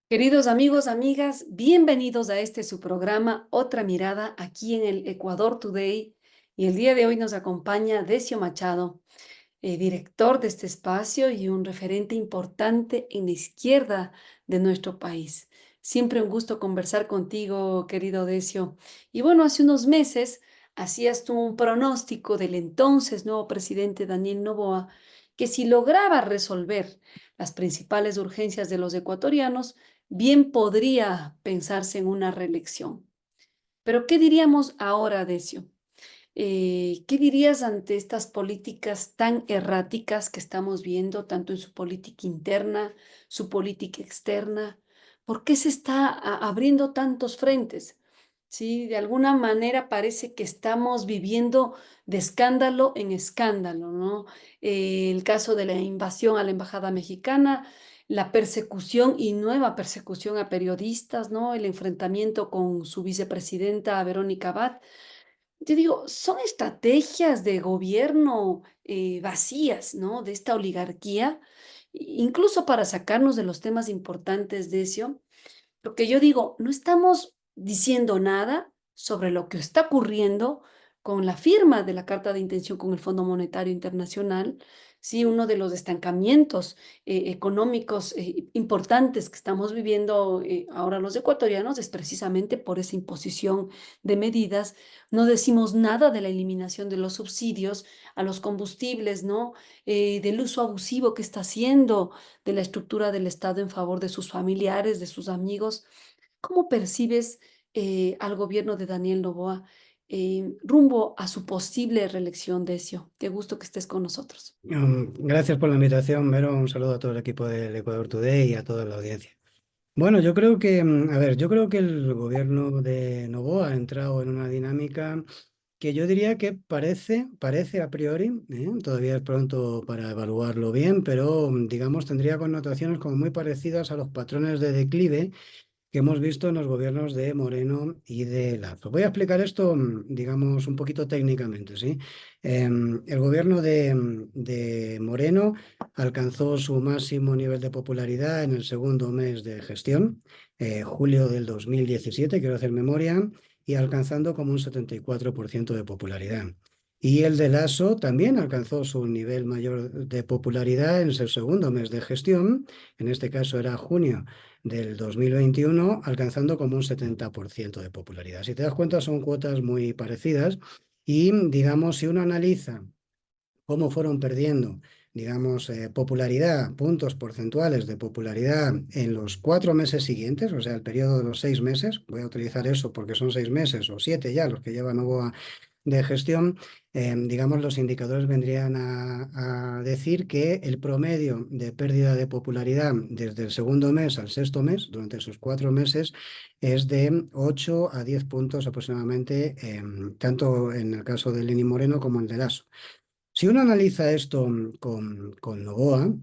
Queridos amigos, amigas, bienvenidos a este su programa Otra Mirada aquí en el Ecuador Today. Y el día de hoy nos acompaña Decio Machado, director de este espacio y un referente importante en la izquierda de nuestro país. Siempre un gusto conversar contigo, querido Decio. Y bueno, hace unos meses hacías tú un pronóstico del entonces nuevo presidente Daniel Noboa, que si lograba resolver las principales urgencias de los ecuatorianos, bien podría pensarse en una reelección. Pero ¿qué diríamos ahora, Decio? ¿Qué dirías ante estas políticas tan erráticas que estamos viendo, tanto en su política interna, su política externa? ¿Por qué se está abriendo tantos frentes? Sí, de alguna manera parece que estamos viviendo de escándalo en escándalo, ¿no? El caso de la invasión a la embajada mexicana, la persecución y nueva persecución a periodistas, ¿no? El enfrentamiento con su vicepresidenta Verónica Abad. Yo digo, son estrategias de gobierno vacías, ¿no? De esta oligarquía, incluso para sacarnos de los temas importantes de eso. Porque yo digo, no estamos diciendo nada sobre lo que está ocurriendo con la firma de la Carta de Intención con el Fondo Monetario Internacional. Sí, uno de los estancamientos económicos importantes que estamos viviendo ahora los ecuatorianos es precisamente por esa imposición de medidas. No decimos nada de la eliminación de los subsidios a los combustibles, ¿no? Del uso abusivo que está haciendo de la estructura del Estado en favor de sus familiares, de sus amigos. ¿Cómo percibes al gobierno de Daniel Noboa rumbo a su posible reelección, Decio? Qué gusto que estés con nosotros. Gracias por la invitación, Vero. Un saludo a todo el equipo del Ecuador Today y a toda la audiencia. Bueno, yo creo que, yo creo que el gobierno de Noboa ha entrado en una dinámica que yo diría que parece a priori, todavía es pronto para evaluarlo bien, pero digamos tendría connotaciones como muy parecidas a los patrones de declive que hemos visto en los gobiernos de Moreno y de Lazo. Voy a explicar esto, digamos, un poquito técnicamente, ¿sí? El gobierno de Moreno alcanzó su máximo nivel de popularidad en el segundo mes de gestión, julio del 2017, quiero hacer memoria, y alcanzando como un 74% de popularidad. Y el de Lasso también alcanzó su nivel mayor de popularidad en el segundo mes de gestión, en este caso era junio del 2021, alcanzando como un 70% de popularidad. Si te das cuenta, son cuotas muy parecidas y, digamos, si uno analiza cómo fueron perdiendo, digamos, popularidad, puntos porcentuales de popularidad en los 4 meses siguientes, o sea, el periodo de los 6 meses, voy a utilizar eso porque son 6 meses o 7 ya los que lleva Novoa de gestión, digamos, los indicadores vendrían a decir que el promedio de pérdida de popularidad desde el segundo mes al sexto mes, durante esos 4 meses, es de 8 a 10 puntos aproximadamente, tanto en el caso de Lenín Moreno como en el de Lasso. Si uno analiza esto con Noboa,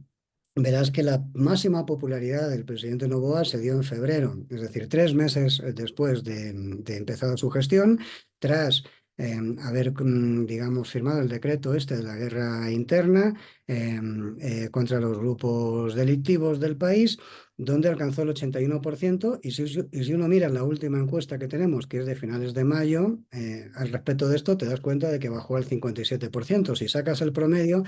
verás que la máxima popularidad del presidente Noboa se dio en febrero, es decir, 3 meses después de empezar su gestión, tras haber, digamos, firmado el decreto este de la guerra interna contra los grupos delictivos del país, donde alcanzó el 81%, y si uno mira la última encuesta que tenemos, que es de finales de mayo, al respecto de esto te das cuenta de que bajó al 57%. Si sacas el promedio,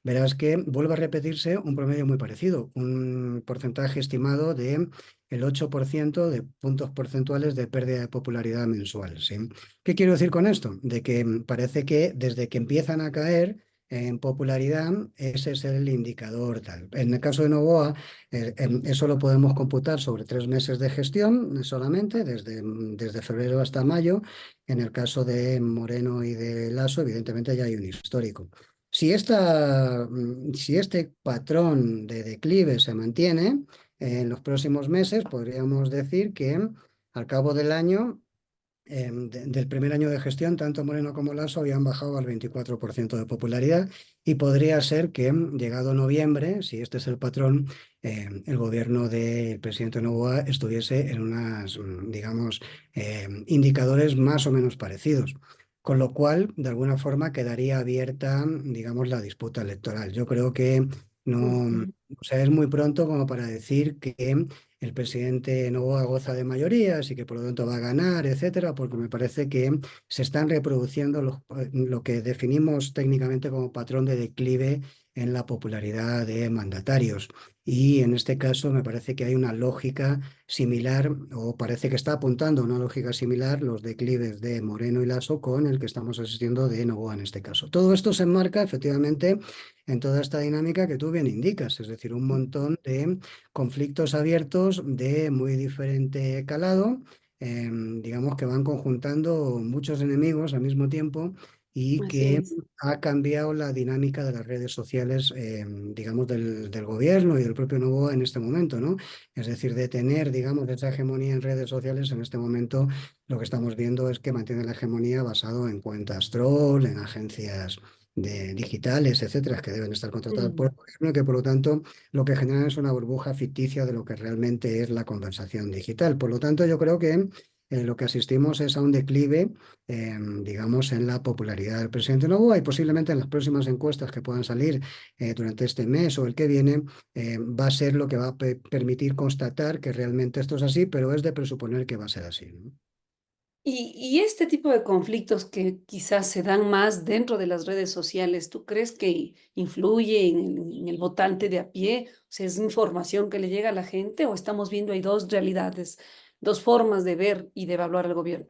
verás que vuelve a repetirse un promedio muy parecido, un porcentaje estimado de el 8% de puntos porcentuales de pérdida de popularidad mensual, ¿sí? ¿Qué quiero decir con esto? De que parece que desde que empiezan a caer en popularidad, ese es el indicador tal. En el caso de Novoa, eso lo podemos computar sobre 3 meses de gestión solamente, desde febrero hasta mayo. En el caso de Moreno y de Lasso, evidentemente ya hay un histórico. Si este patrón de declive se mantiene en los próximos meses, podríamos decir que al cabo del año, del primer año de gestión, tanto Moreno como Lasso habían bajado al 24% de popularidad, y podría ser que, llegado noviembre, si este es el patrón, el gobierno del presidente Noboa estuviese en unas, digamos, indicadores más o menos parecidos. Con lo cual, de alguna forma, quedaría abierta, digamos, la disputa electoral. Yo creo que no, Ujú. o sea, es muy pronto como para decir que el presidente Noboa goza de mayorías y que por lo tanto va a ganar, etcétera, porque me parece que se están reproduciendo lo que definimos técnicamente como patrón de declive en la popularidad de mandatarios. Y en este caso me parece que hay una lógica similar, o parece que está apuntando a una lógica similar los declives de Moreno y Lasso con el que estamos asistiendo de Noboa en este caso. Todo esto se enmarca efectivamente en toda esta dinámica que tú bien indicas, es decir, un montón de conflictos abiertos de muy diferente calado, digamos que van conjuntando muchos enemigos al mismo tiempo y Así que es. ha cambiado la dinámica de las redes sociales, digamos, del gobierno y del propio Novoa en este momento, ¿no? Es decir, de tener, digamos, esa hegemonía en redes sociales en este momento, lo que estamos viendo es que mantiene la hegemonía basado en cuentas troll, en agencias digitales, etcétera, que deben estar contratadas por Mm. el gobierno y que por lo tanto lo que generan es una burbuja ficticia de lo que realmente es la conversación digital. Por lo tanto, yo creo que lo que asistimos es a un declive, digamos, en la popularidad del presidente Noboa y posiblemente en las próximas encuestas que puedan salir durante este mes o el que viene, va a ser lo que va a permitir constatar que realmente esto es así, pero es de presuponer que va a ser así, ¿no? Y este tipo de conflictos que quizás se dan más dentro de las redes sociales, ¿tú crees que influye en el votante de a pie? O sea, ¿es información que le llega a la gente o estamos viendo hay dos realidades, dos formas de ver y de evaluar al gobierno?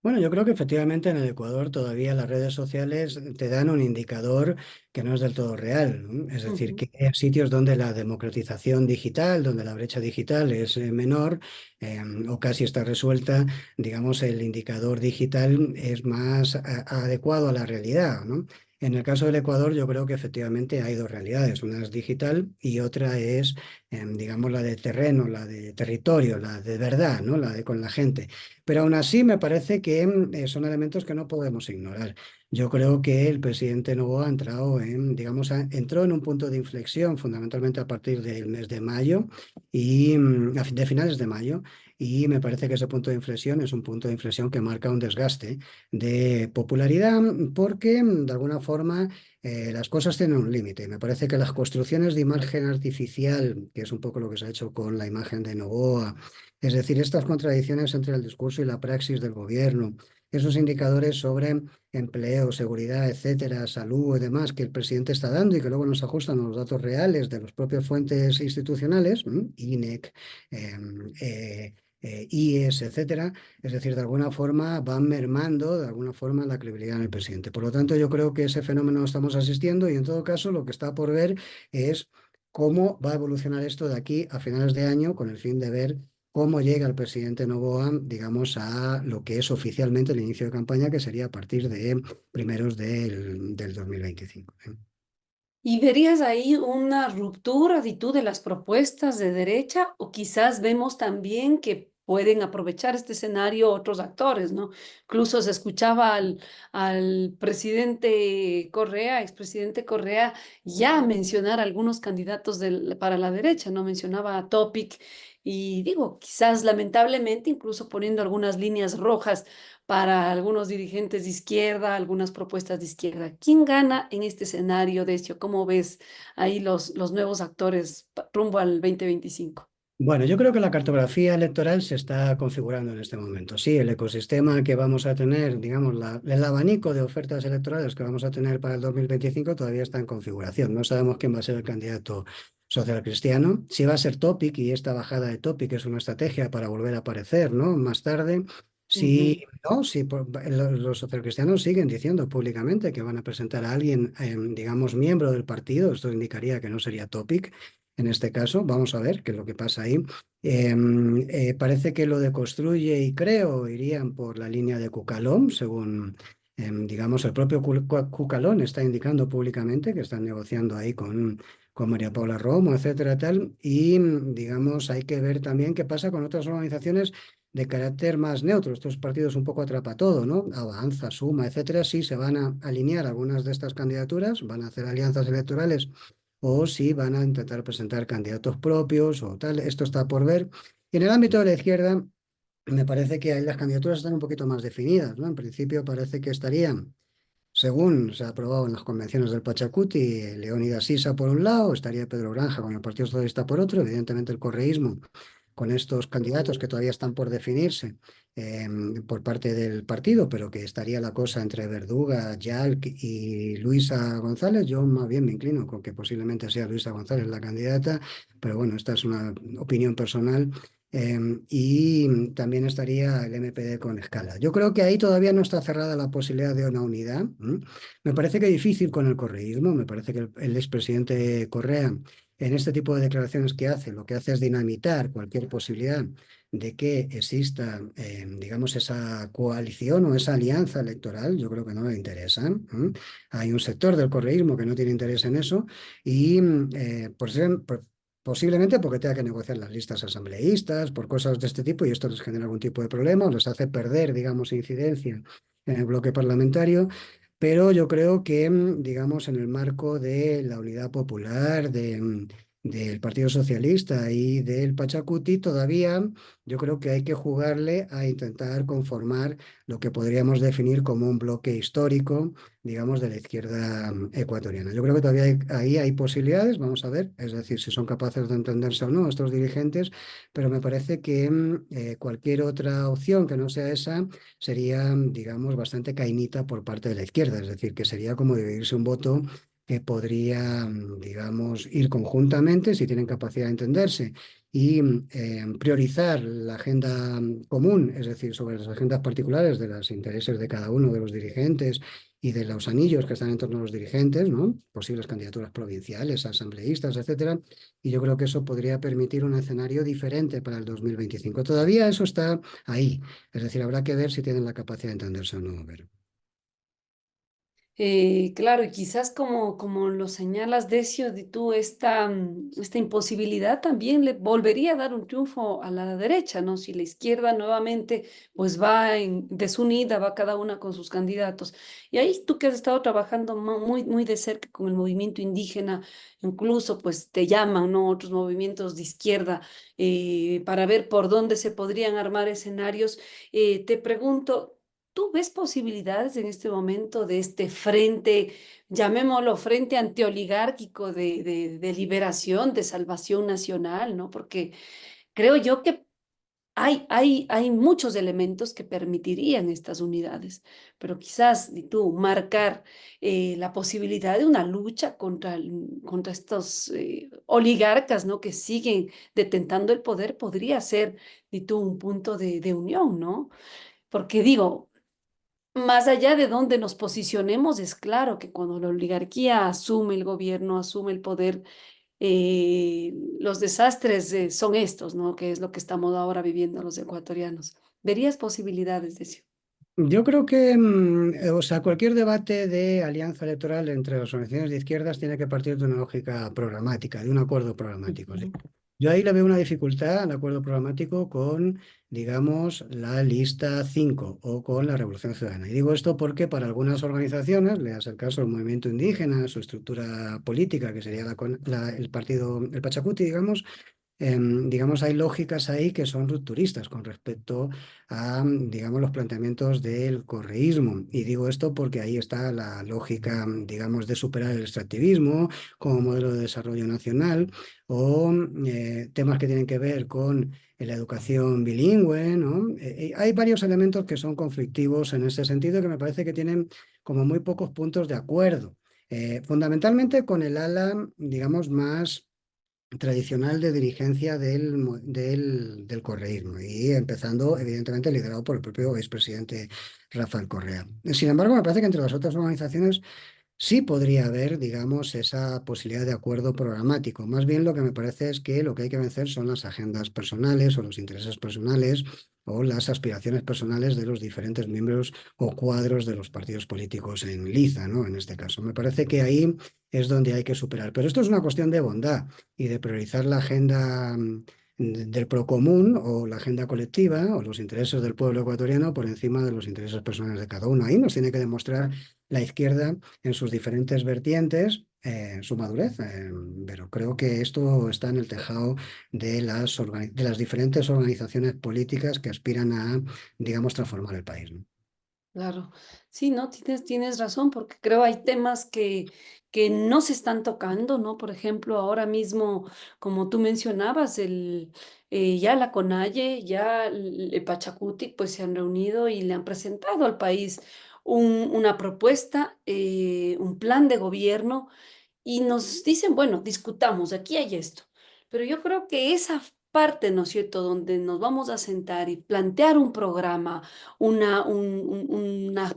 Bueno, yo creo que efectivamente en el Ecuador todavía las redes sociales te dan un indicador que no es del todo real, ¿no? Es decir, Ujú. que hay sitios donde la democratización digital, donde la brecha digital es menor o casi está resuelta, digamos, el indicador digital es más adecuado a la realidad, ¿no? En el caso del Ecuador, yo creo que efectivamente hay dos realidades. Una es digital y otra es, digamos, la de terreno, la de territorio, la de verdad, ¿no? La de con la gente. Pero aún así me parece que son elementos que no podemos ignorar. Yo creo que el presidente Noboa ha entrado en, digamos, entró en un punto de inflexión fundamentalmente a partir del mes de mayo y de finales de mayo. Y me parece que ese punto de inflexión es un punto de inflexión que marca un desgaste de popularidad porque de alguna forma las cosas tienen un límite. Me parece que las construcciones de imagen artificial, que es un poco lo que se ha hecho con la imagen de Noboa, es decir, estas contradicciones entre el discurso y la praxis del gobierno, esos indicadores sobre empleo, seguridad, etcétera, salud y demás que el presidente está dando y que luego nos ajustan a los datos reales de las propias fuentes institucionales, INEC, IES, etcétera, es decir, de alguna forma van mermando de alguna forma la credibilidad en el presidente. Por lo tanto, yo creo que ese fenómeno estamos asistiendo y en todo caso lo que está por ver es cómo va a evolucionar esto de aquí a finales de año con el fin de ver cómo llega el presidente Noboa, digamos, a lo que es oficialmente el inicio de campaña, que sería a partir de primeros del 2025. ¿Y verías ahí una ruptura, di tú, de las propuestas de derecha o quizás vemos también que pueden aprovechar este escenario otros actores, ¿no? Incluso se escuchaba al presidente Correa, expresidente Correa, ya mencionar algunos candidatos para la derecha, ¿no? Mencionaba a Topic y digo, quizás lamentablemente incluso poniendo algunas líneas rojas para algunos dirigentes de izquierda, algunas propuestas de izquierda. ¿Quién gana en este escenario, Decio? ¿Cómo ves ahí los nuevos actores rumbo al 2025? Bueno, yo creo que la cartografía electoral se está configurando en este momento. Sí, el ecosistema que vamos a tener, digamos, el abanico de ofertas electorales que vamos a tener para el 2025 todavía está en configuración. No sabemos quién va a ser el candidato social cristiano. Si va a ser Topic y esta bajada de Topic es una estrategia para volver a aparecer, ¿no? Más tarde. Si Ujú. no, si los socialcristianos siguen diciendo públicamente que van a presentar a alguien, digamos, miembro del partido, esto indicaría que no sería Topic. En este caso, vamos a ver qué es lo que pasa ahí. Parece que lo de Construye y Creo irían por la línea de Cucalón, según, digamos, el propio Cucalón está indicando públicamente que están negociando ahí con María Paula Romo, etcétera, tal. Y, digamos, hay que ver también qué pasa con otras organizaciones de carácter más neutro. Estos partidos un poco atrapa todo, ¿no? Avanza, Suma, etcétera. Sí, se van a alinear algunas de estas candidaturas, van a hacer alianzas electorales o si van a intentar presentar candidatos propios o tal. Esto está por ver. Y en el ámbito de la izquierda, me parece que ahí las candidaturas están un poquito más definidas, ¿no? En principio parece que estarían según se ha aprobado en las convenciones del Pachacuti, Leónidas Sisa por un lado, estaría Pedro Granja con el Partido Socialista por otro, evidentemente el correísmo con estos candidatos que todavía están por definirse por parte del partido, pero que estaría la cosa entre Verduga, Yalc y Luisa González. Yo más bien me inclino con que posiblemente sea Luisa González la candidata, pero bueno, esta es una opinión personal. Y también estaría el MPD con Escala. Yo creo que ahí todavía no está cerrada la posibilidad de una unidad. Me parece que difícil con el correísmo, me parece que el expresidente Correa en este tipo de declaraciones que hace, lo que hace es dinamitar cualquier posibilidad de que exista, digamos, esa coalición o esa alianza electoral. Yo creo que no le interesan. Hay un sector del correísmo que no tiene interés en eso y posiblemente porque tenga que negociar las listas asambleístas, por cosas de este tipo, y esto les genera algún tipo de problema o les hace perder, digamos, incidencia en el bloque parlamentario. Pero yo creo que, digamos, en el marco de la Unidad Popular, del Partido Socialista y del Pachacuti, todavía yo creo que hay que jugarle a intentar conformar lo que podríamos definir como un bloque histórico, digamos, de la izquierda ecuatoriana. Yo creo que todavía ahí hay posibilidades, vamos a ver, es decir, si son capaces de entenderse o no estos dirigentes, pero me parece que cualquier otra opción que no sea esa sería, digamos, bastante cainita por parte de la izquierda, es decir, que sería como dividirse un voto que podría, digamos, ir conjuntamente si tienen capacidad de entenderse y priorizar la agenda común, es decir, sobre las agendas particulares de los intereses de cada uno de los dirigentes y de los anillos que están en torno a los dirigentes, ¿no? Posibles candidaturas provinciales, asambleístas, etcétera. Y yo creo que eso podría permitir un escenario diferente para el 2025. Todavía eso está ahí. Es decir, habrá que ver si tienen la capacidad de entenderse o no. Pero Claro, y quizás como lo señalas, Decio, de tú, esta imposibilidad también le volvería a dar un triunfo a la derecha, ¿no? Si la izquierda nuevamente pues va desunida, va cada una con sus candidatos. Y ahí tú que has estado trabajando muy de cerca con el movimiento indígena, incluso pues te llaman, ¿no? Otros movimientos de izquierda para ver por dónde se podrían armar escenarios. Te pregunto, ¿tú ves posibilidades en este momento de este frente, llamémoslo frente antioligárquico de liberación, de salvación nacional, ¿no? Porque creo yo que hay muchos elementos que permitirían estas unidades, pero quizás y tú marcar la posibilidad de una lucha contra estos oligarcas, ¿no? Que siguen detentando el poder, podría ser y tú un punto de unión, ¿no? Porque digo, más allá de dónde nos posicionemos, es claro que cuando la oligarquía asume el gobierno, asume el poder, los desastres son estos, ¿no? Que es lo que estamos ahora viviendo los ecuatorianos. ¿Verías posibilidades de eso? yo creo que, o sea, cualquier debate de alianza electoral entre las organizaciones de izquierdas tiene que partir de una lógica programática, de un acuerdo programático. ¿Sí? Ujú. Yo ahí le veo una dificultad al acuerdo programático con, digamos, la lista 5 o con la Revolución Ciudadana. Y digo esto porque para algunas organizaciones, le das el caso del movimiento indígena, su estructura política, que sería el partido, el Pachacuti, digamos, digamos, hay lógicas ahí que son rupturistas con respecto a, digamos, los planteamientos del correísmo. Y digo esto porque ahí está la lógica, digamos, de superar el extractivismo como modelo de desarrollo nacional o temas que tienen que ver con la educación bilingüe, ¿no? Hay varios elementos que son conflictivos en ese sentido que me parece que tienen como muy pocos puntos de acuerdo. Fundamentalmente con el ala, digamos, más tradicional de dirigencia del correísmo y empezando, evidentemente, liderado por el propio expresidente Rafael Correa. Sin embargo, me parece que entre las otras organizaciones sí podría haber, digamos, esa posibilidad de acuerdo programático. Más bien lo que me parece es que lo que hay que vencer son las agendas personales o los intereses personales o las aspiraciones personales de los diferentes miembros o cuadros de los partidos políticos en liza, ¿no? En este caso. Me parece que ahí es donde hay que superar. Pero esto es una cuestión de bondad y de priorizar la agenda del procomún o la agenda colectiva o los intereses del pueblo ecuatoriano por encima de los intereses personales de cada uno. Ahí nos tiene que demostrar la izquierda en sus diferentes vertientes, su madurez, pero creo que esto está en el tejado de las diferentes organizaciones políticas que aspiran a, digamos, transformar el país, ¿no? Claro, sí, no, tienes razón, porque creo hay temas que no se están tocando, ¿no? Por ejemplo, ahora mismo, como tú mencionabas, ya la CONAIE, ya el Pachacuti, pues se han reunido y le han presentado al país una propuesta, un plan de gobierno y nos dicen, bueno, discutamos, aquí hay esto. Pero yo creo que esa parte, ¿no es cierto?, donde nos vamos a sentar y plantear un programa, una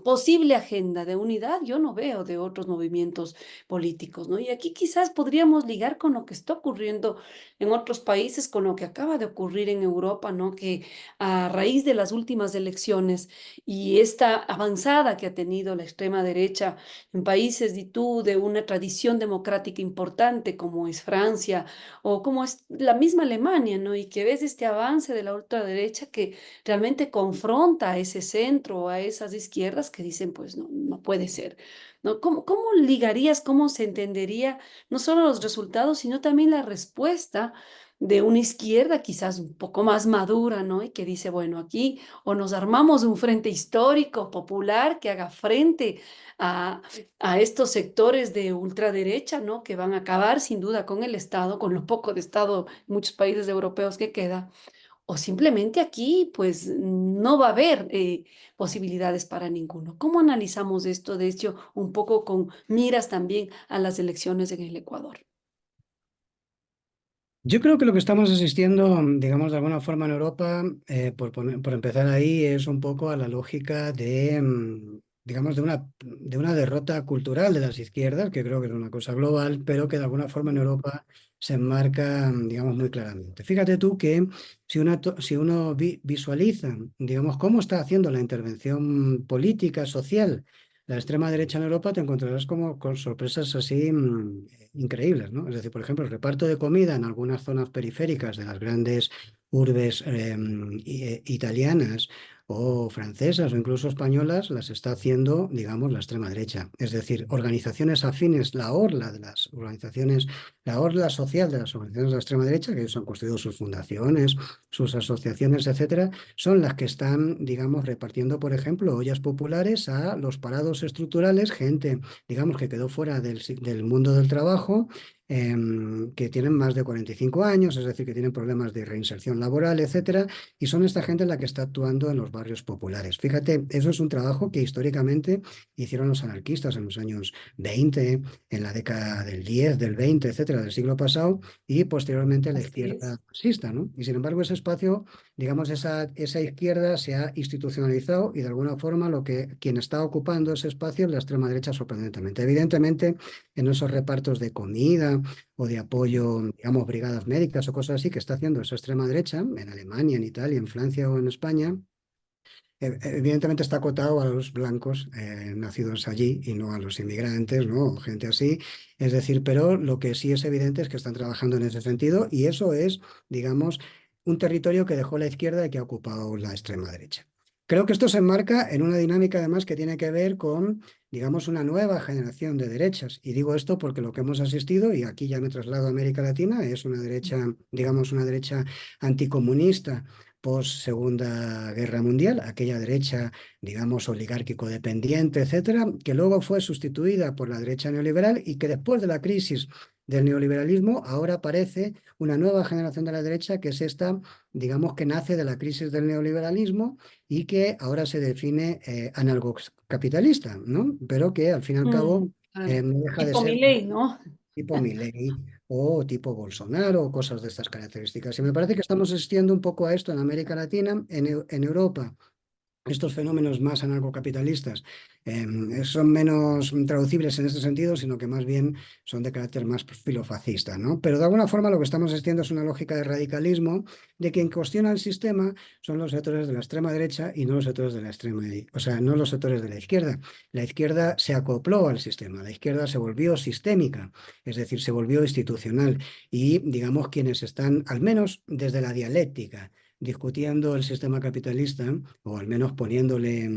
posible agenda de unidad, yo no veo de otros movimientos políticos, ¿no? Y aquí quizás podríamos ligar con lo que está ocurriendo en otros países, con lo que acaba de ocurrir en Europa, ¿no? Que a raíz de las últimas elecciones y esta avanzada que ha tenido la extrema derecha, en países de una tradición democrática importante como es Francia o como es la misma Alemania, ¿no? Y que ves este avance de la ultraderecha que realmente confronta a ese centro, a esas izquierdas que dicen, pues no, no puede ser, ¿no? ¿Cómo ligarías, cómo se entendería no solo los resultados, sino también la respuesta de una izquierda quizás un poco más madura, ¿no? Y que dice, bueno, aquí o nos armamos un frente histórico, popular, que haga frente a estos sectores de ultraderecha, ¿no? Que van a acabar sin duda con el Estado, con lo poco de Estado en muchos países europeos que queda, o simplemente aquí, pues no va a haber posibilidades para ninguno. ¿Cómo analizamos esto, de hecho, un poco con miras también a las elecciones en el Ecuador? Yo creo que lo que estamos asistiendo, digamos, de alguna forma en Europa, por empezar ahí, es un poco a la lógica de, digamos, de una derrota cultural de las izquierdas, que creo que es una cosa global, pero que de alguna forma en Europa se enmarca, digamos, muy claramente. Fíjate tú que si uno visualiza, digamos, cómo está haciendo la intervención política, social, la extrema derecha en Europa, te encontrarás como con sorpresas así increíbles, ¿no? Es decir, por ejemplo, el reparto de comida en algunas zonas periféricas de las grandes urbes italianas o francesas o incluso españolas las está haciendo, digamos, la extrema derecha. Es decir, organizaciones afines, la orla de las organizaciones, la orla social de las organizaciones de la extrema derecha, que ellos han construido sus fundaciones, sus asociaciones, etcétera, son las que están, digamos, repartiendo, por ejemplo, ollas populares a los parados estructurales, gente, digamos, que quedó fuera del mundo del trabajo, que tienen más de 45 años, es decir, que tienen problemas de reinserción laboral, etcétera, y son esta gente la que está actuando en los barrios populares. Fíjate, eso es un trabajo que históricamente hicieron los anarquistas en los años 20, en la década del 10, del 20, etcétera, del siglo pasado, y posteriormente la Así es. izquierda fascista, ¿no? Y sin embargo, ese espacio, digamos, esa izquierda se ha institucionalizado y de alguna forma quien está ocupando ese espacio es la extrema derecha sorprendentemente. Evidentemente, en esos repartos de comida o de apoyo, digamos, brigadas médicas o cosas así que está haciendo esa extrema derecha en Alemania, en Italia, en Francia o en España, evidentemente está acotado a los blancos nacidos allí y no a los inmigrantes, ¿no? O gente así. Es decir, pero lo que sí es evidente es que están trabajando en ese sentido y eso es, digamos, un territorio que dejó la izquierda y que ha ocupado la extrema derecha. Creo que esto se enmarca en una dinámica además que tiene que ver con, digamos, una nueva generación de derechas. Y digo esto porque lo que hemos asistido, y aquí ya me traslado a América Latina, es una derecha, digamos, una derecha anticomunista post Segunda Guerra Mundial, aquella derecha, digamos, oligárquico-dependiente, etcétera, que luego fue sustituida por la derecha neoliberal y que después de la crisis del neoliberalismo ahora aparece una nueva generación de la derecha que es esta, digamos, que nace de la crisis del neoliberalismo y que ahora se define anarcocapitalista, ¿no? Pero que al fin y al cabo Claro. no deja de Tipo ser Milei, ¿no? tipo Milei o tipo Bolsonaro o cosas de estas características. Y me parece que estamos asistiendo un poco a esto en América Latina, en Europa. Estos fenómenos más anarcocapitalistas son menos traducibles en este sentido, sino que más bien son de carácter más filofascista, ¿no? Pero de alguna forma lo que estamos asistiendo es una lógica de radicalismo de quien cuestiona el sistema son los sectores de la extrema derecha y no los sectores de la o sea, no los sectores de la izquierda. La izquierda se acopló al sistema, la izquierda se volvió sistémica, es decir, se volvió institucional y digamos quienes están, al menos desde la dialéctica, discutiendo el sistema capitalista, o al menos poniéndole,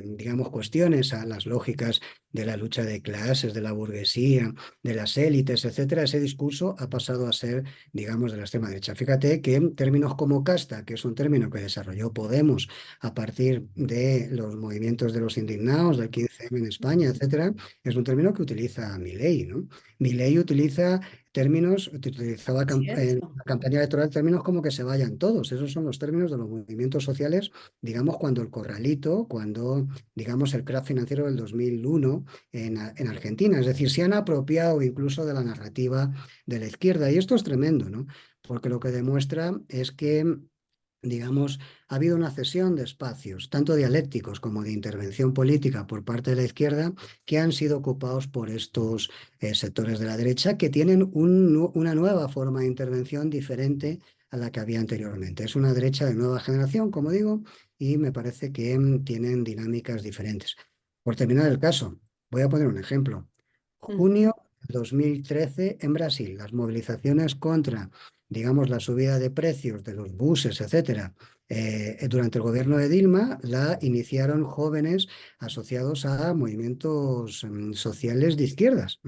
digamos, cuestiones a las lógicas de la lucha de clases, de la burguesía, de las élites, etcétera, ese discurso ha pasado a ser, digamos, de la extrema derecha. Fíjate que términos como casta, que es un término que desarrolló Podemos a partir de los movimientos de los indignados, del 15M en España, etcétera, es un término que utiliza Milei, ¿no? Milei utiliza términos, utilizaba en Cierto. la campaña electoral términos como que se vayan todos. Esos son los términos de los movimientos sociales, digamos, cuando el corralito, cuando, digamos, el crack financiero del 2001 en Argentina. Es decir, se han apropiado incluso de la narrativa de la izquierda. Y esto es tremendo, ¿no? Porque lo que demuestra es que, digamos, ha habido una cesión de espacios, tanto dialécticos como de intervención política por parte de la izquierda, que han sido ocupados por estos sectores de la derecha que tienen una nueva forma de intervención diferente a la que había anteriormente. Es una derecha de nueva generación, como digo, y me parece que tienen dinámicas diferentes. Por terminar el caso, voy a poner un ejemplo. Mm. Junio de 2013 en Brasil, las movilizaciones contra, digamos, la subida de precios de los buses, etcétera, durante el gobierno de Dilma la iniciaron jóvenes asociados a movimientos sociales de izquierdas,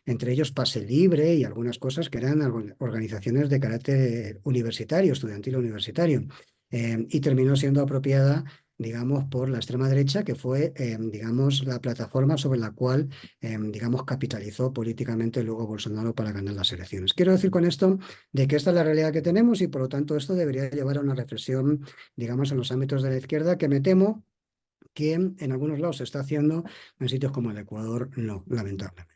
entre ellos Pase Libre y algunas cosas que eran organizaciones de carácter universitario, estudiantil universitario, y terminó siendo apropiada, digamos, por la extrema derecha, que fue, digamos, la plataforma sobre la cual, digamos, capitalizó políticamente luego Bolsonaro para ganar las elecciones. Quiero decir con esto de que esta es la realidad que tenemos y por lo tanto esto debería llevar a una reflexión, digamos, en los ámbitos de la izquierda, que me temo que en algunos lados se está haciendo, en sitios como el Ecuador no, lamentablemente.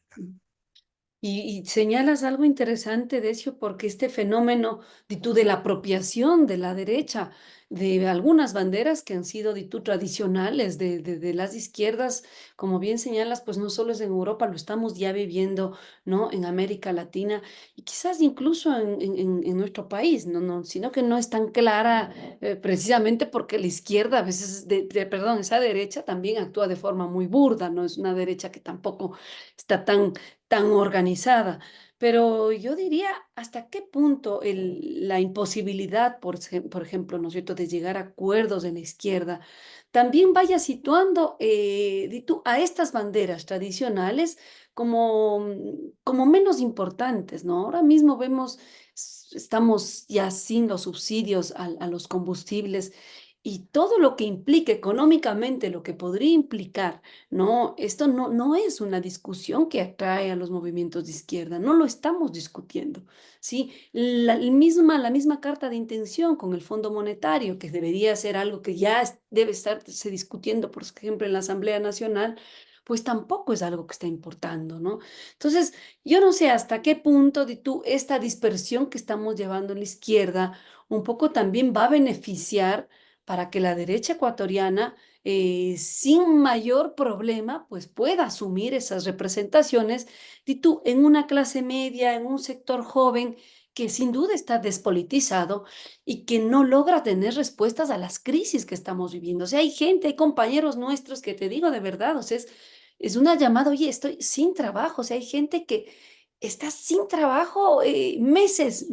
Y señalas algo interesante, Decio, porque este fenómeno de la apropiación de la derecha de algunas banderas que han sido tradicionales de las izquierdas, como bien señalas, pues no solo es en Europa, lo estamos ya viviendo, ¿no? En América Latina y quizás incluso en nuestro país, sino que no es tan clara, precisamente porque la izquierda a veces, perdón, esa derecha también actúa de forma muy burda, no es una derecha que tampoco está tan organizada. Pero yo diría, ¿hasta qué punto la imposibilidad, por ejemplo, ¿no es cierto?, de llegar a acuerdos en la izquierda, también vaya situando a estas banderas tradicionales como menos importantes, ¿no? Ahora mismo vemos, estamos ya sin los subsidios a los combustibles y todo lo que implica económicamente, lo que podría implicar, ¿no? Esto no es una discusión que atrae a los movimientos de izquierda, no lo estamos discutiendo, ¿sí? La misma carta de intención con el Fondo Monetario, que debería ser algo que ya debe estarse discutiendo, por ejemplo, en la Asamblea Nacional, pues tampoco es algo que está importando, ¿no? Entonces, yo no sé hasta qué punto esta dispersión que estamos llevando en la izquierda un poco también va a beneficiar para que la derecha ecuatoriana sin mayor problema, pues pueda asumir esas representaciones en una clase media, en un sector joven que sin duda está despolitizado y que no logra tener respuestas a las crisis que estamos viviendo. O sea, hay gente, hay compañeros nuestros que te digo de verdad, o sea, es una llamada, oye, estoy sin trabajo, o sea, hay gente que está sin trabajo meses,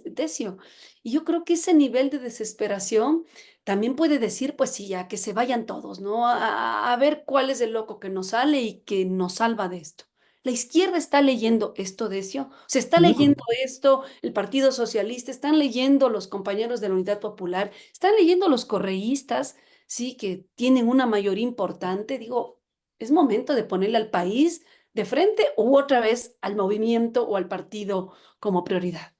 Decio. Y yo creo que ese nivel de desesperación también puede decir, pues sí, ya que se vayan todos, ¿no? A ver cuál es el loco que nos sale y que nos salva de esto. La izquierda está leyendo esto, Decio. Se está No. leyendo esto, el Partido Socialista, están leyendo los compañeros de la Unidad Popular, están leyendo los correístas, sí, que tienen una mayoría importante. Digo, es momento de ponerle al país de frente u otra vez al movimiento o al partido como prioridad.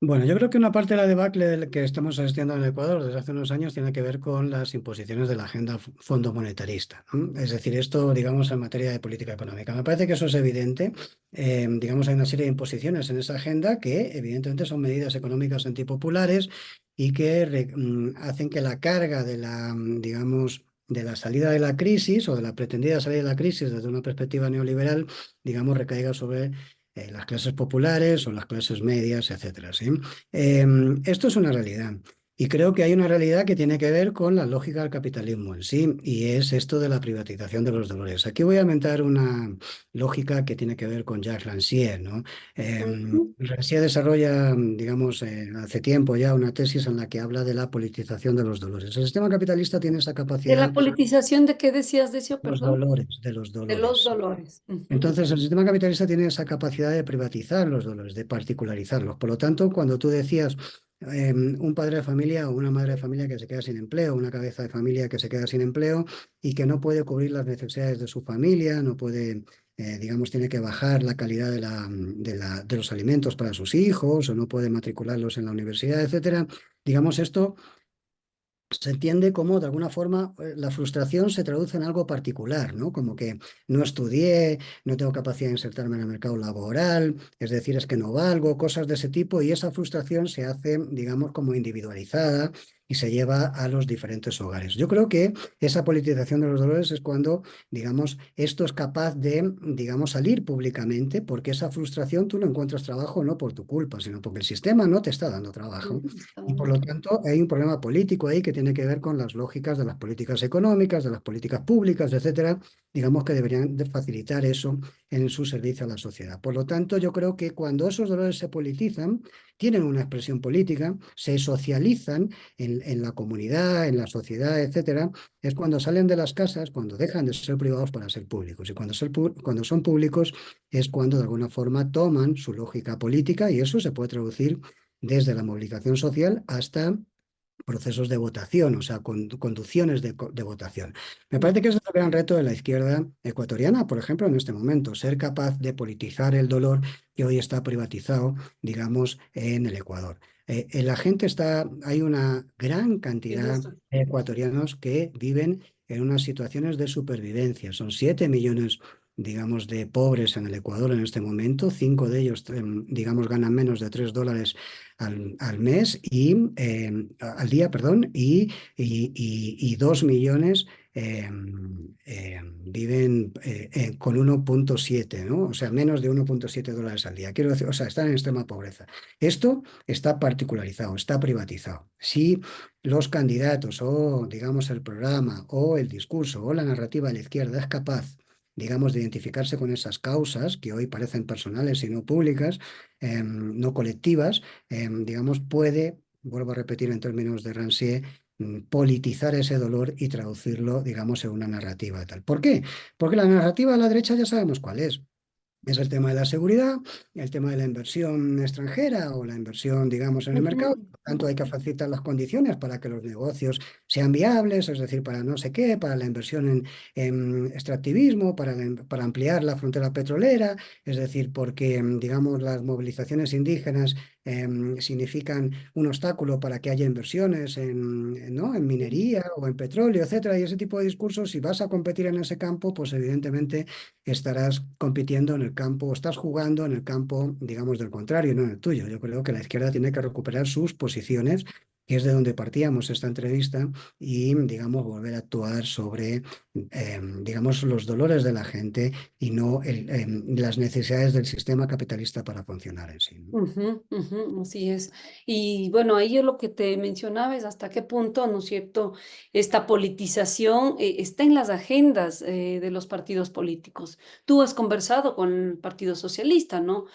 Bueno, yo creo que una parte de la debacle que estamos asistiendo en el Ecuador desde hace unos años tiene que ver con las imposiciones de la agenda fondo monetarista, ¿no? Es decir, esto, digamos, en materia de política económica. Me parece que eso es evidente. Digamos, hay una serie de imposiciones en esa agenda que, evidentemente, son medidas económicas antipopulares y que hacen que la carga de la, digamos, de la salida de la crisis o de la pretendida salida de la crisis desde una perspectiva neoliberal, digamos, recaiga sobre las clases populares o las clases medias, etcétera, ¿sí? Esto es una realidad. Y creo que hay una realidad que tiene que ver con la lógica del capitalismo en sí, y es esto de la privatización de los dolores. Aquí voy a aumentar una lógica que tiene que ver con Jacques Rancière, ¿no? Ujú. Rancière desarrolla, digamos, hace tiempo ya una tesis en la que habla de la politización de los dolores. El sistema capitalista tiene esa ¿De capacidad la politización de qué decías, Decio, perdón? de los De los dolores. dolores. Ujú. Entonces, el sistema capitalista tiene esa capacidad de privatizar los dolores, de particularizarlos. Por lo tanto, cuando tú decías un padre de familia o una madre de familia que se queda sin empleo, una cabeza de familia que se queda sin empleo y que no puede cubrir las necesidades de su familia, no puede, digamos, tiene que bajar la calidad de los alimentos para sus hijos o no puede matricularlos en la universidad, etcétera. Digamos, esto se entiende como, de alguna forma, la frustración se traduce en algo particular, ¿no? Como que no estudié, no tengo capacidad de insertarme en el mercado laboral, es decir, es que no valgo, cosas de ese tipo, y esa frustración se hace, digamos, como individualizada y se lleva a los diferentes hogares. Yo creo que esa politización de los dolores es cuando, digamos, esto es capaz de, digamos, salir públicamente, porque esa frustración tú no encuentras trabajo no por tu culpa, sino porque el sistema no te está dando trabajo. Está Y por dando lo trabajo. tanto, hay un problema político ahí que tiene que ver con las lógicas de las políticas económicas, de las políticas públicas, etcétera, digamos que deberían de facilitar eso en su servicio a la sociedad. Por lo tanto, yo creo que cuando esos dolores se politizan, tienen una expresión política, se socializan en la comunidad, en la sociedad, etcétera, es cuando salen de las casas, cuando dejan de ser privados para ser públicos. Y cuando son públicos es cuando de alguna forma toman su lógica política y eso se puede traducir desde la movilización social hasta procesos de votación, o sea, conducciones de votación. Me parece que ese es el gran reto de la izquierda ecuatoriana, por ejemplo, en este momento, ser capaz de politizar el dolor que hoy está privatizado, digamos, en el Ecuador. La gente hay una gran Tienes cantidad razón. de ecuatorianos que viven en unas situaciones de supervivencia. Son 7 millones, digamos, de pobres en el Ecuador en este momento. 5 de ellos, digamos, ganan menos de $3 al mes al día, perdón, y 2 millones viven con 1,7, ¿no? O sea, menos de $1,7 al día. Quiero decir, o sea, están en extrema pobreza. Esto está particularizado, está privatizado. Si los candidatos o, digamos, el programa o el discurso o la narrativa de la izquierda es capaz, digamos, de identificarse con esas causas que hoy parecen personales y no públicas, no colectivas, digamos, puede, vuelvo a repetir en términos de Rancière, politizar ese dolor y traducirlo, digamos, en una narrativa tal. ¿Por qué? Porque la narrativa de la derecha ya sabemos cuál es. Es el tema de la seguridad, el tema de la inversión extranjera o la inversión, digamos, en el Ujú, mercado. Por ujú, tanto, hay que facilitar las condiciones para que los negocios sean viables, es decir, para no sé qué, para la inversión en extractivismo, para ampliar la frontera petrolera, es decir, porque, digamos, las movilizaciones indígenas significan un obstáculo para que haya inversiones ¿no? en ujú, minería o en petróleo, etcétera. Y ese tipo de discursos, si vas a competir en ese campo, pues evidentemente estarás compitiendo en el campo o estás jugando en el campo, digamos, del contrario, no en el tuyo. Yo creo que la izquierda tiene que recuperar sus posiciones, que es de donde partíamos esta entrevista, y, digamos, volver a actuar sobre, digamos, los dolores de la gente y no las necesidades del sistema capitalista para funcionar en sí, ¿no? ujú, ujú, así es. Y bueno, ahí yo lo que te mencionaba es hasta qué punto, ¿no es cierto?, esta politización está en las agendas de los partidos políticos. Tú has conversado con el Partido Socialista, ¿no?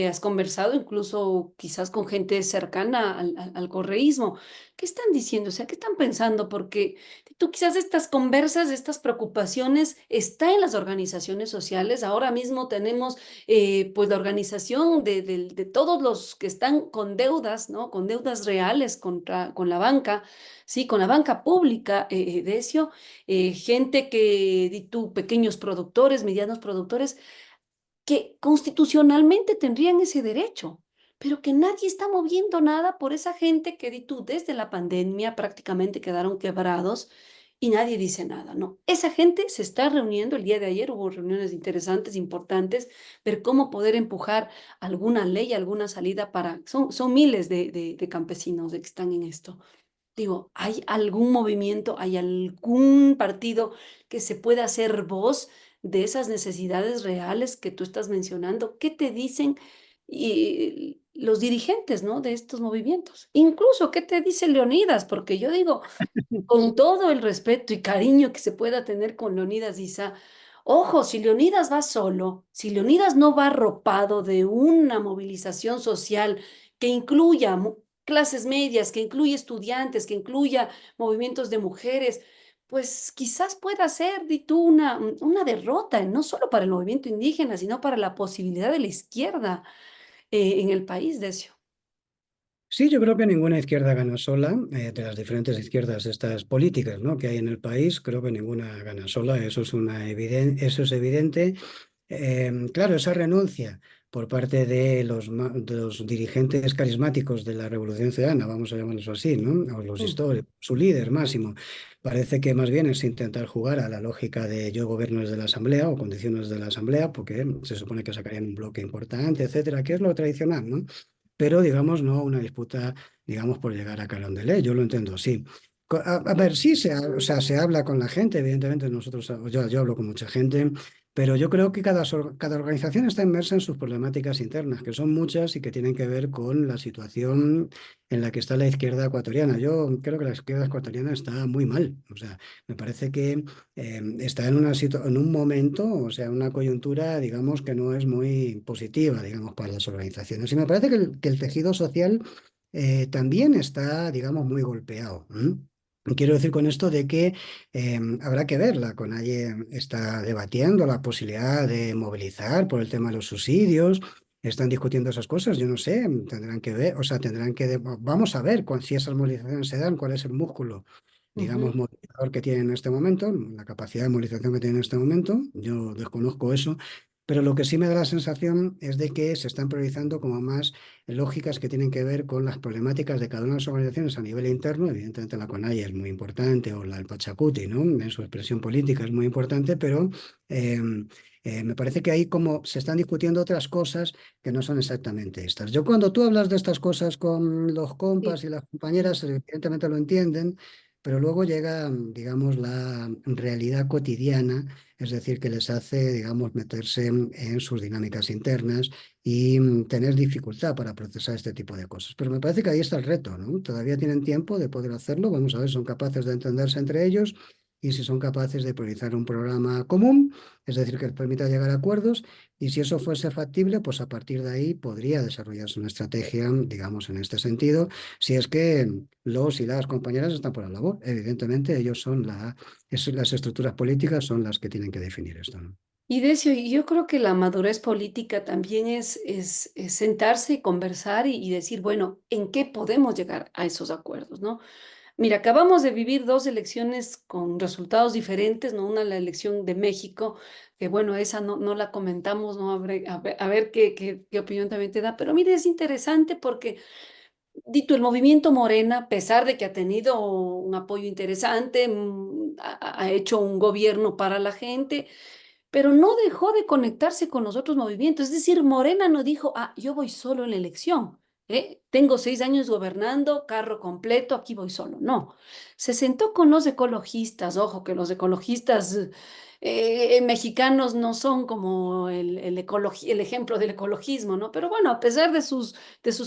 Has conversado incluso quizás con gente cercana al correísmo. ¿Qué están diciendo? O sea, ¿qué están pensando? Porque tú quizás estas conversas, estas preocupaciones, está en las organizaciones sociales. Ahora mismo tenemos pues la organización de todos los que están con deudas, ¿no? Con deudas reales con la banca, sí, con la banca pública, Decio, gente que, di tú, pequeños productores, medianos productores, que constitucionalmente tendrían ese derecho, pero que nadie está moviendo nada por esa gente que, di tú, desde la pandemia prácticamente quedaron quebrados y nadie dice nada, ¿no? Esa gente se está reuniendo, el día de ayer hubo reuniones interesantes, importantes, ver cómo poder empujar alguna ley, alguna salida para, son miles de campesinos de que están en esto. Digo, ¿hay algún movimiento, hay algún partido que se pueda hacer voz de esas necesidades reales que tú estás mencionando? ¿Qué te dicen? y los dirigentes, ¿no? De estos movimientos. Incluso, ¿qué te dice Leonidas? Porque yo digo, con todo el respeto y cariño que se pueda tener con Leonidas Issa, ojo, si Leonidas va solo, si Leonidas no va arropado de una movilización social que incluya clases medias, que incluya estudiantes, que incluya movimientos de mujeres, pues quizás pueda ser, di tú, una derrota, no solo para el movimiento indígena, sino para la posibilidad de la izquierda en el país, Decio. Sí, yo creo que ninguna izquierda gana sola, de las diferentes izquierdas estas políticas, ¿no?, que hay en el país, creo que ninguna gana sola, eso es eso es evidente. Claro, esa renuncia por parte de de los dirigentes carismáticos de la Revolución Ciudadana, vamos a llamarlos así, ¿no?, o los Mm, históricos, su líder máximo, parece que más bien es intentar jugar a la lógica de yo gobierno desde la Asamblea o condiciones de la Asamblea, porque se supone que sacarían un bloque importante, etcétera, que es lo tradicional, ¿no? Pero digamos no una disputa, digamos, por llegar a Carondelet, yo lo entiendo así. A ver, sí, o sea, se habla con la gente, evidentemente nosotros, yo hablo con mucha gente, pero yo creo que cada organización está inmersa en sus problemáticas internas, que son muchas y que tienen que ver con la situación en la que está la izquierda ecuatoriana. Yo creo que la izquierda ecuatoriana está muy mal, o sea, me parece que está en en un momento, o sea, una coyuntura, digamos, que no es muy positiva, digamos, para las organizaciones. Y me parece que que el tejido social también está, digamos, muy golpeado. Quiero decir con esto de que habrá que ver, la CONAIE está debatiendo la posibilidad de movilizar por el tema de los subsidios, están discutiendo esas cosas, yo no sé, tendrán que ver, o sea, vamos a ver si esas movilizaciones se dan, cuál es el músculo, digamos, ujú. movilizador que tiene en este momento, la capacidad de movilización que tiene en este momento, yo desconozco eso, pero lo que sí me da la sensación es de que se están priorizando como más lógicas que tienen que ver con las problemáticas de cada una de las organizaciones a nivel interno. Evidentemente la CONAIE es muy importante, o la del Pachacuti, ¿no?, en su expresión política es muy importante, pero eh, me parece que ahí como se están discutiendo otras cosas que no son exactamente estas. Yo cuando tú hablas de estas cosas con los Sí. compas y las compañeras, evidentemente lo entienden, pero luego llega, digamos, la realidad cotidiana, es decir, que les hace, digamos, meterse en sus dinámicas internas y tener dificultad para procesar este tipo de cosas. Pero me parece que ahí está el reto, ¿no? Todavía tienen tiempo de poder hacerlo, vamos a ver si son capaces de entenderse entre ellos y si son capaces de priorizar un programa común, es decir, que les permita llegar a acuerdos, y si eso fuese factible, pues a partir de ahí podría desarrollarse una estrategia, digamos, en este sentido, si es que los y las compañeras están por la labor. Evidentemente, ellos son las estructuras políticas son las que tienen que definir esto, ¿no? Y Decio, y yo creo que la madurez política también es sentarse y conversar y decir, bueno, ¿en qué podemos llegar a esos acuerdos, ¿no? Mira, acabamos de vivir dos elecciones con resultados diferentes, ¿no? Una, la elección de México, que bueno, esa no la comentamos, ¿no? A ver qué opinión también te da. Pero mire, es interesante porque, dito, el movimiento Morena, a pesar de que ha tenido un apoyo interesante, ha hecho un gobierno para la gente, pero no dejó de conectarse con los otros movimientos. Es decir, Morena no dijo, ah, yo voy solo en la elección, ¿eh? Tengo 6 años gobernando, carro completo, aquí voy solo. No, se sentó con los ecologistas. Ojo, que los ecologistas mexicanos no son como el ejemplo del ecologismo, ¿no? Pero bueno, a pesar de sus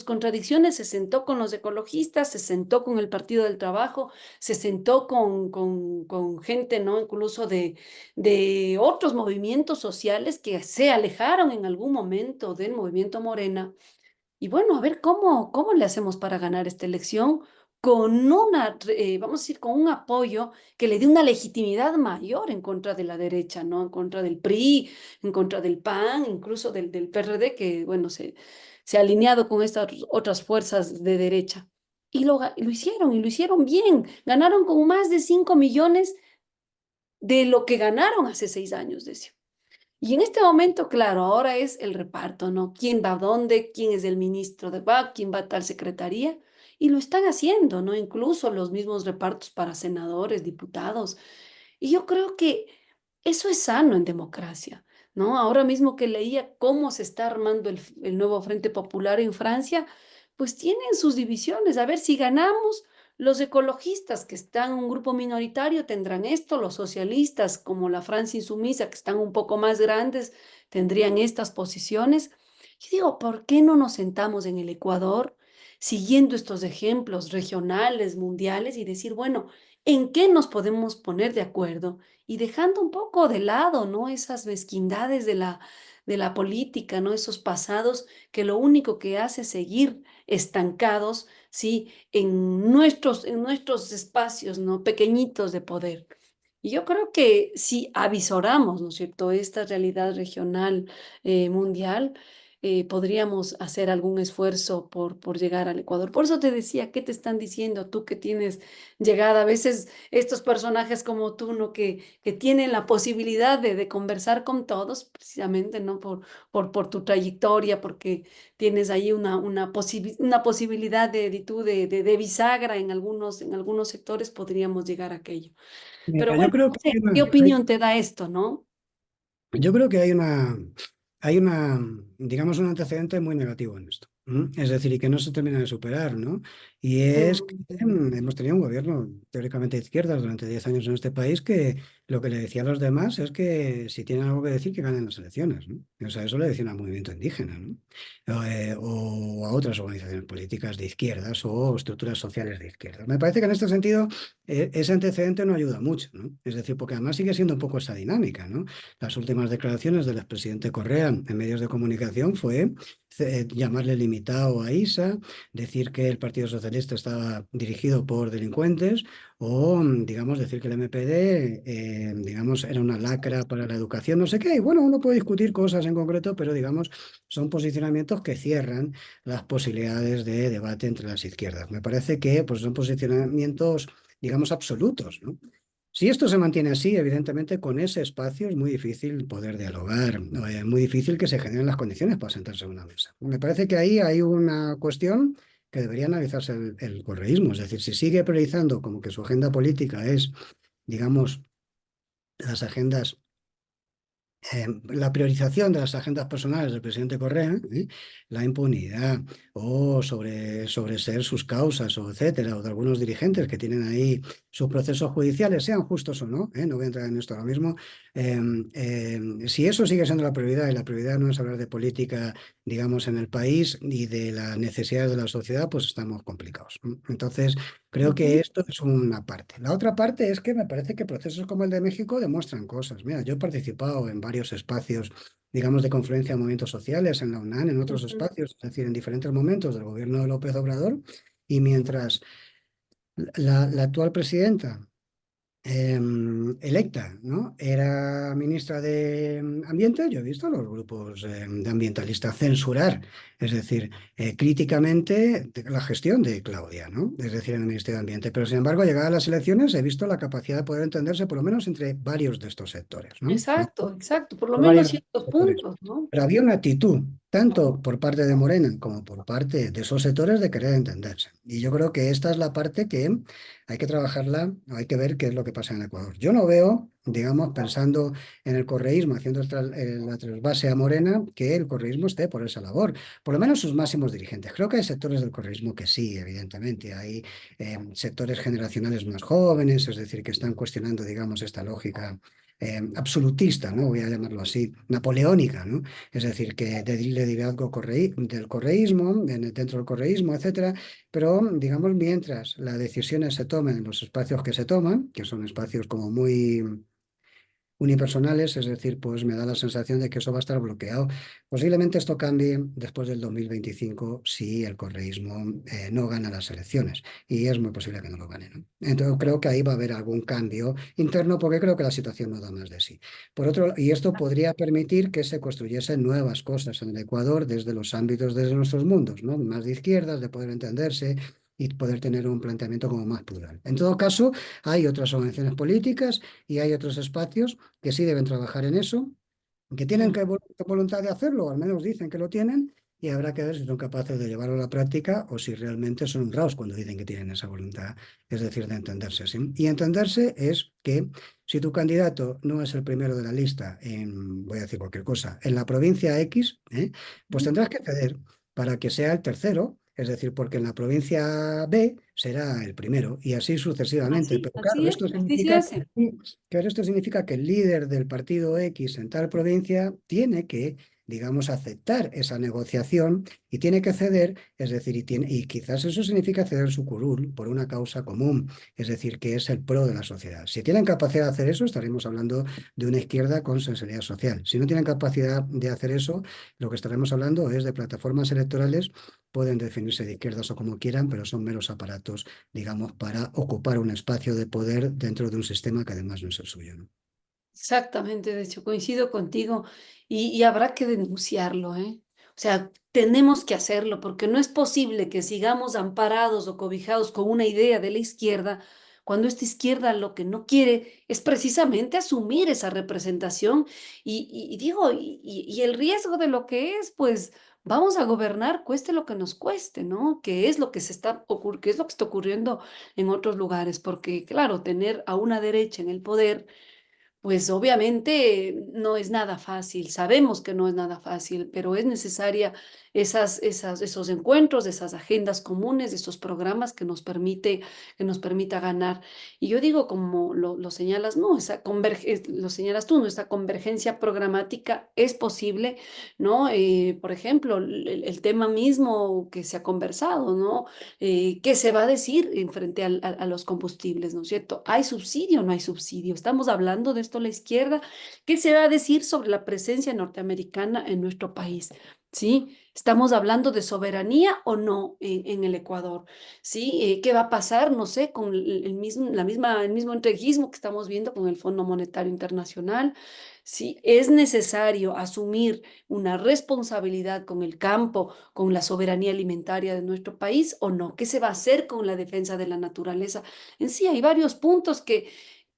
contradicciones, se sentó con los ecologistas, se sentó con el Partido del Trabajo, se sentó con gente, ¿no? Incluso de otros movimientos sociales que se alejaron en algún momento del movimiento Morena. Y bueno, a ver cómo le hacemos para ganar esta elección con vamos a decir, con un apoyo que le dé una legitimidad mayor en contra de la derecha, ¿no? En contra del PRI, en contra del PAN, incluso del PRD, que, bueno, se ha alineado con estas otras fuerzas de derecha. Y lo hicieron bien. Ganaron con más de 5 millones de lo que ganaron hace 6 años, decía. Y en este momento, claro, ahora es el reparto, ¿no? ¿Quién va a dónde? ¿Quién es el ministro de va? ¿Quién va a tal secretaría? Y lo están haciendo, ¿no? Incluso los mismos repartos para senadores, diputados. Y yo creo que eso es sano en democracia, ¿no? Ahora mismo que leía cómo se está armando el nuevo Frente Popular en Francia, pues tienen sus divisiones. A ver si ganamos. Los ecologistas, que están en un grupo minoritario, tendrán esto, los socialistas, como la Francia Insumisa, que están un poco más grandes, tendrían estas posiciones. Yo digo, ¿por qué no nos sentamos en el Ecuador siguiendo estos ejemplos regionales, mundiales y decir, bueno, ¿en qué nos podemos poner de acuerdo? Y dejando un poco de lado, ¿no? Esas mezquindades de la política, ¿no? Esos pasados que lo único que hace es seguir estancados, ¿sí? En nuestros espacios, ¿no? Pequeñitos de poder. Y yo creo que si avisoramos, ¿no es cierto?, esta realidad regional, mundial, podríamos hacer algún esfuerzo por llegar al Ecuador. Por eso te decía, ¿qué te están diciendo tú que tienes llegada? A veces estos personajes como tú, ¿no? Que tienen la posibilidad de conversar con todos, precisamente, ¿no? Por tu trayectoria, porque tienes ahí una posibilidad de bisagra en algunos sectores, podríamos llegar a aquello. Pero Mira, yo bueno, creo no que sé, ¿qué opinión te da esto, no? yo creo que digamos, un antecedente muy negativo en esto. Es decir, y que no se termina de superar, ¿no? Y es que Mm, hemos tenido un gobierno teóricamente de izquierdas durante 10 años en este país que lo que le decía a los demás es que si tienen algo que decir, que ganen las elecciones, ¿no? O sea, eso le decía al movimiento indígena, ¿no? O a otras organizaciones políticas de izquierdas o estructuras sociales de izquierdas. Me parece que en este sentido ese antecedente no ayuda mucho, ¿no? Es decir, porque además sigue siendo un poco esa dinámica, ¿no? Las últimas declaraciones del expresidente Correa en medios de comunicación fue llamarle limitado a ISA, decir que el Partido Socialista estaba dirigido por delincuentes o, digamos, decir que el MPD, digamos, era una lacra para la educación, no sé qué. Y bueno, uno puede discutir cosas en concreto, pero, digamos, son posicionamientos que cierran las posibilidades de debate entre las izquierdas. Me parece que pues, son posicionamientos, digamos, absolutos, ¿no? Si esto se mantiene así, evidentemente con ese espacio es muy difícil poder dialogar, ¿no? Muy difícil que se generen las condiciones para sentarse en una mesa. Me parece que ahí hay una cuestión que debería analizarse el correísmo, es decir, si sigue priorizando como que su agenda política es, digamos, las agendas la priorización de las agendas personales del presidente Correa, la impunidad o sobre ser sus causas o etcétera, o de algunos dirigentes que tienen ahí sus procesos judiciales, sean justos o no, no voy a entrar en esto ahora mismo. Si eso sigue siendo la prioridad y la prioridad no es hablar de política, digamos, en el país y de las necesidades de la sociedad, pues estamos complicados. Entonces, creo que ujú, esto es una parte. La otra parte es que me parece que procesos como el de México demuestran cosas. Mira, yo he participado en varios espacios, digamos, de confluencia de movimientos sociales, en la UNAM, en otros ujú. espacios, es decir, en diferentes momentos del gobierno de López Obrador, y mientras la actual presidenta electa, ¿no? Era ministra de Ambiente. Yo he visto a los grupos de ambientalistas censurar, es decir, críticamente la gestión de Claudia, ¿no? Es decir, en el Ministerio de Ambiente. Pero sin embargo, llegadas las elecciones, he visto la capacidad de poder entenderse, por lo menos entre varios de estos sectores, ¿no? No Exacto, exacto, por lo menos varios ciertos sectores. puntos, ¿no? Pero había una actitud, tanto por parte de Morena como por parte de esos sectores, de querer entenderse. Y yo creo que esta es la parte que hay que trabajarla, hay que ver qué es lo que pasa en Ecuador. Yo no veo, digamos, pensando en el correísmo, haciendo la trasvase a Morena, que el correísmo esté por esa labor, por lo menos sus máximos dirigentes. Creo que hay sectores del correísmo que sí, evidentemente. Hay sectores generacionales más jóvenes, es decir, que están cuestionando, digamos, esta lógica absolutista, ¿no? Voy a llamarlo así, napoleónica, ¿no? Es decir, que de liderazgo del correísmo, dentro del correísmo, etcétera, pero digamos, mientras las decisiones se tomen en los espacios que se toman, que son espacios como muy unipersonales, es decir, pues me da la sensación de que eso va a estar bloqueado. Posiblemente esto cambie después del 2025 si el correísmo no gana las elecciones, y es muy posible que no lo gane, ¿no? Entonces creo que ahí va a haber algún cambio interno porque creo que la situación no da más de sí. Por otro y esto podría permitir que se construyesen nuevas cosas en el Ecuador desde los ámbitos, desde nuestros mundos, ¿no? Más de izquierdas, de poder entenderse y poder tener un planteamiento como más plural. En todo caso, hay otras organizaciones políticas y hay otros espacios que sí deben trabajar en eso, que tienen Mm. que voluntad de hacerlo, o al menos dicen que lo tienen, y habrá que ver si son capaces de llevarlo a la práctica o si realmente son honrados cuando dicen que tienen esa voluntad, es decir, de entenderse. ¿Sí? Y entenderse es que si tu candidato no es el primero de la lista en, voy a decir cualquier cosa, en la provincia X, pues tendrás que ceder para que sea el tercero, es decir, porque en la provincia B será el primero y así sucesivamente. Pero claro, Así es, así se hace. esto significa que el líder del partido X en tal provincia tiene que digamos, aceptar esa negociación y tiene que ceder, es decir, y quizás eso significa ceder su curul por una causa común, es decir, que es el pro de la sociedad. Si tienen capacidad de hacer eso, estaremos hablando de una izquierda con sensibilidad social. Si no tienen capacidad de hacer eso, lo que estaremos hablando es de plataformas electorales, pueden definirse de izquierdas o como quieran, pero son meros aparatos, digamos, para ocupar un espacio de poder dentro de un sistema que además no es el suyo, ¿no? Exactamente, de hecho, coincido contigo y habrá que denunciarlo, ¿eh? O sea, tenemos que hacerlo porque no es posible que sigamos amparados o cobijados con una idea de la izquierda cuando esta izquierda lo que no quiere es precisamente asumir esa representación y digo, y el riesgo de lo que es, pues vamos a gobernar cueste lo que nos cueste, ¿no? Que es lo que que es lo que está ocurriendo en otros lugares, porque claro, tener a una derecha en el poder pues obviamente no es nada fácil, sabemos que no es nada fácil, pero es necesaria esos encuentros, esas agendas comunes, esos programas que nos permita ganar. Y yo digo, como lo señalas, no, lo señalas tú, nuestra convergencia programática es posible, ¿no? Por ejemplo, el tema mismo que se ha conversado, ¿no? ¿Qué se va a decir en frente a los combustibles, ¿no es cierto? ¿Hay subsidio o no hay subsidio? Estamos hablando de esto a la izquierda. ¿Qué se va a decir sobre la presencia norteamericana en nuestro país? ¿Sí? ¿Estamos hablando de soberanía o no en el Ecuador? ¿Sí? ¿Qué va a pasar, no sé, con el mismo entreguismo que estamos viendo con el Fondo Monetario Internacional? ¿Sí? Es necesario asumir una responsabilidad con el campo, con la soberanía alimentaria de nuestro país o no? ¿Qué se va a hacer con la defensa de la naturaleza? En sí, hay varios puntos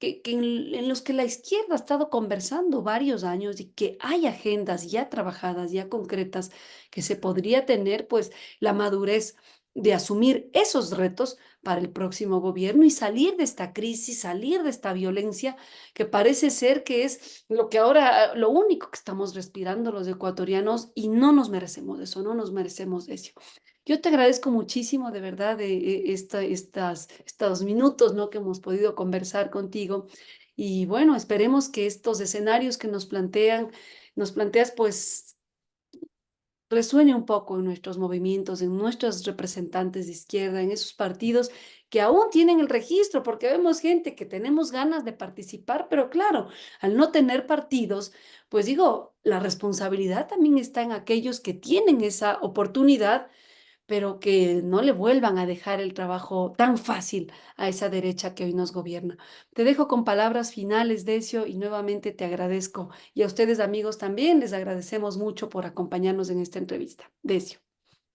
en los que la izquierda ha estado conversando varios años y que hay agendas ya trabajadas, ya concretas, que se podría tener pues la madurez de asumir esos retos para el próximo gobierno y salir de esta crisis, salir de esta violencia que parece ser que es lo que ahora, lo único que estamos respirando los ecuatorianos y no nos merecemos eso, no nos merecemos eso. Yo te agradezco muchísimo, de verdad, estos minutos, ¿no? que hemos podido conversar contigo. Y bueno, esperemos que estos escenarios que nos planteas, pues resuene un poco en nuestros movimientos, en nuestros representantes de izquierda, en esos partidos que aún tienen el registro, porque vemos gente que tenemos ganas de participar, pero claro, al no tener partidos, pues digo, la responsabilidad también está en aquellos que tienen esa oportunidad pero que no le vuelvan a dejar el trabajo tan fácil a esa derecha que hoy nos gobierna. Te dejo con palabras finales, Decio, y nuevamente te agradezco. Y a ustedes, amigos, también les agradecemos mucho por acompañarnos en esta entrevista. Decio.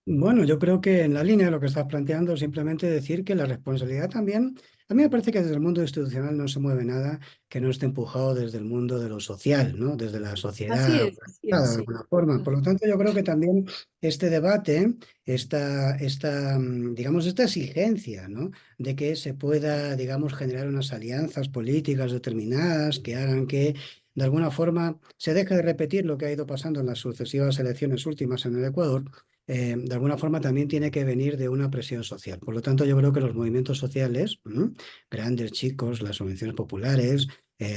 Bueno, yo creo que en la línea de lo que estás planteando, simplemente decir que la responsabilidad también, a mí me parece que desde el mundo institucional no se mueve nada que no esté empujado desde el mundo de lo social, ¿no? Desde la sociedad Así organizada es, de sí. alguna forma. Por Ujú. lo tanto, yo creo que también este debate, digamos, esta exigencia, ¿no? De que se pueda, digamos, generar unas alianzas políticas determinadas que hagan que de alguna forma se deje de repetir lo que ha ido pasando en las sucesivas elecciones últimas en el Ecuador, de alguna forma también tiene que venir de una presión social. Por lo tanto, yo creo que los movimientos sociales, grandes, chicos, las organizaciones populares,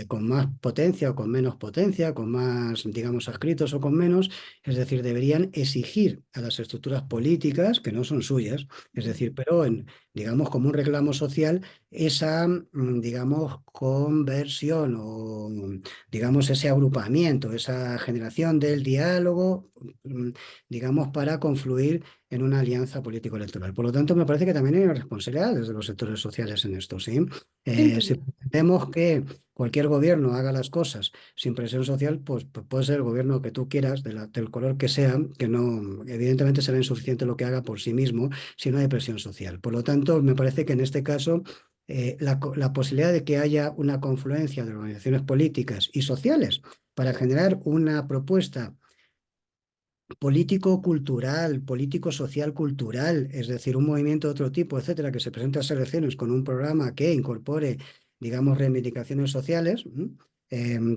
con más potencia o con menos potencia, con más, digamos, adscritos o con menos, es decir, deberían exigir a las estructuras políticas, que no son suyas, es decir, pero digamos, como un reclamo social, esa, digamos, conversión o, digamos, ese agrupamiento, esa generación del diálogo, mm, digamos, para confluir en una alianza político-electoral. Por lo tanto, me parece que también hay una responsabilidad desde los sectores sociales en esto, ¿sí? Sin Si duda. pretendemos que cualquier gobierno haga las cosas sin presión social, pues puede ser el gobierno que tú quieras, del color que sea, que no, evidentemente será insuficiente lo que haga por sí mismo si no hay presión social. Por lo tanto, me parece que en este caso la posibilidad de que haya una confluencia de organizaciones políticas y sociales para generar una propuesta político-cultural, político-social-cultural, es decir, un movimiento de otro tipo, etcétera, que se presente a las elecciones con un programa que incorpore, digamos, reivindicaciones sociales,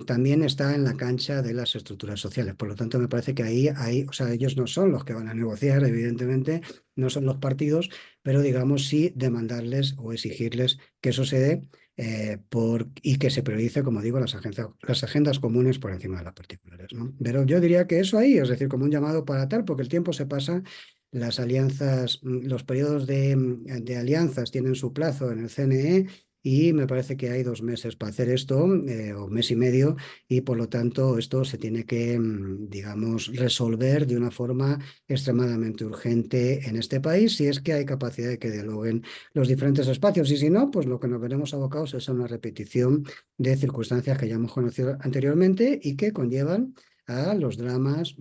también está en la cancha de las estructuras sociales. Por lo tanto, me parece que ahí, o sea, ellos no son los que van a negociar, evidentemente, no son los partidos, pero digamos sí demandarles o exigirles que eso se dé y que se priorice, como digo, las agendas comunes por encima de las particulares, ¿no? Pero yo diría que eso ahí, es decir, como un llamado para tal, porque el tiempo se pasa, las alianzas, los periodos de alianzas tienen su plazo en el CNE y me parece que hay 2 meses para hacer esto, o mes y medio, y por lo tanto esto se tiene que, digamos, resolver de una forma extremadamente urgente en este país, si es que hay capacidad de que dialoguen los diferentes espacios. Y si no, pues lo que nos veremos abocados es a una repetición de circunstancias que ya hemos conocido anteriormente y que conllevan a los dramas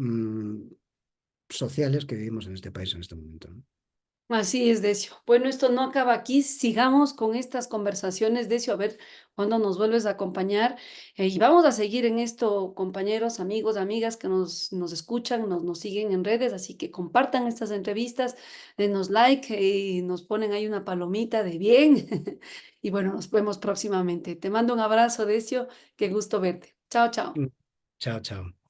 sociales que vivimos en este país en este momento, ¿no? Así es, Decio. Bueno, esto no acaba aquí. Sigamos con estas conversaciones, Decio, a ver cuándo nos vuelves a acompañar. Y vamos a seguir en esto, compañeros, amigos, amigas que nos escuchan, nos siguen en redes. Así que compartan estas entrevistas, denos like y nos ponen ahí una palomita de bien. Y bueno, nos vemos próximamente. Te mando un abrazo, Decio. Qué gusto verte. Chao, chao. Chao, chao.